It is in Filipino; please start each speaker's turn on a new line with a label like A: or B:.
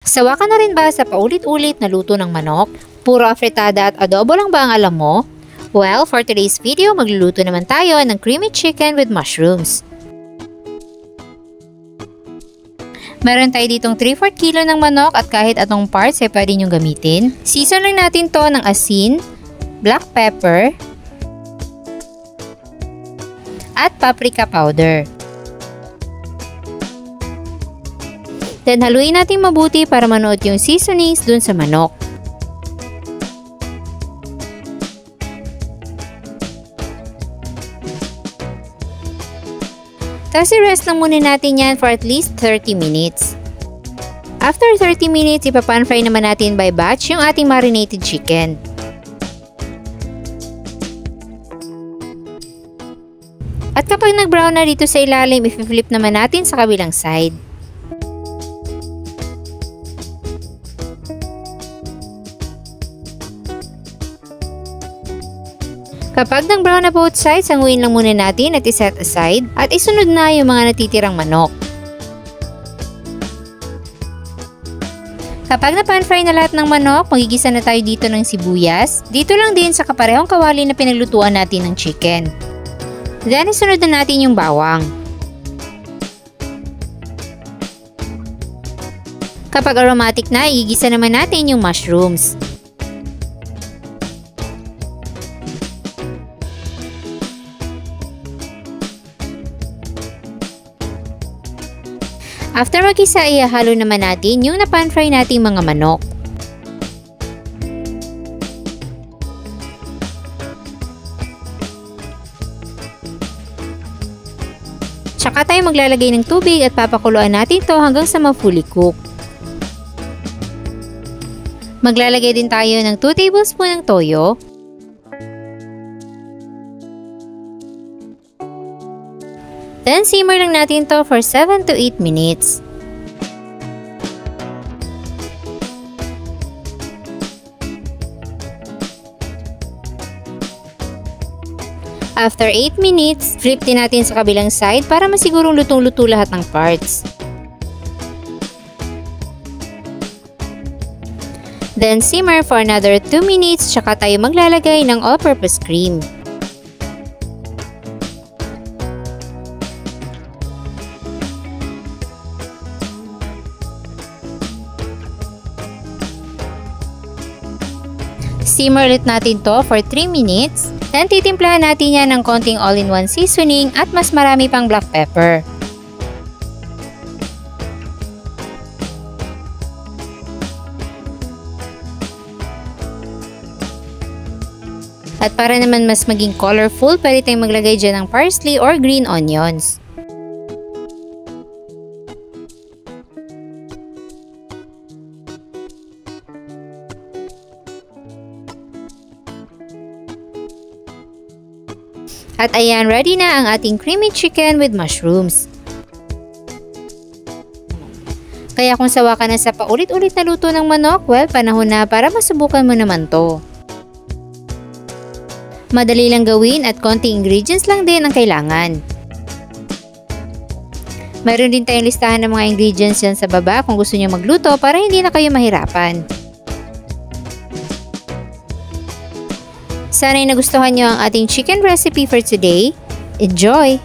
A: Sawa ka na rin ba sa paulit-ulit na luto ng manok? Puro afritada at adobo lang ba ang alam mo? Well, for today's video, magluluto naman tayo ng creamy chicken with mushrooms. Meron tayo ditong 3/4 kilo ng manok at kahit atong parts ay pwede nyo gamitin. Season lang natin to ng asin, black pepper, at paprika powder. Then haluin natin mabuti para manuot yung seasonings dun sa manok. Tapos i-rest lang muna natin yan for at least 30 minutes. After 30 minutes, ipapan-fry naman natin by batch yung ating marinated chicken. At kapag nag-brown na dito sa ilalim, i-flip naman natin sa kabilang side. Kapag nag-brown na both sides, hanguin lang muna natin at i-set aside at isunod na yung mga natitirang manok. Kapag na-pan-fry na lahat ng manok, magigisa na tayo dito ng sibuyas. Dito lang din sa kaparehong kawali na pinaglutuan natin ng chicken. Then, isunod na natin yung bawang. Kapag aromatic na, igisa naman natin yung mushrooms. After magisa, ihahalo naman natin yung na-pan-fry nating mga manok. Tsaka tayo maglalagay ng tubig at papakuluan natin to hanggang sa ma-fully cook. Maglalagay din tayo ng 2 tablespoon ng toyo. Then, simmer lang natin to for 7 to 8 minutes. After 8 minutes, flip din natin sa kabilang side para masigurong lutong-luto lahat ng parts. Then, simmer for another 2 minutes tsaka tayo maglalagay ng all-purpose cream. Simmer ulit natin to for 3 minutes. Then titimplahan natin yan ng konting all-in-one seasoning at mas marami pang black pepper. At para naman mas maging colorful, pwede tayong maglagay dyan ng parsley or green onions. At ayan, ready na ang ating creamy chicken with mushrooms. Kaya kung sawa ka na sa paulit-ulit na luto ng manok, well, panahon na para masubukan mo naman to. Madali lang gawin at konting ingredients lang din ang kailangan. Mayroon din tayong listahan ng mga ingredients dyan sa baba kung gusto nyo magluto para hindi na kayo mahirapan. Sana'y nagustuhan nyo ang ating chicken recipe for today. Enjoy!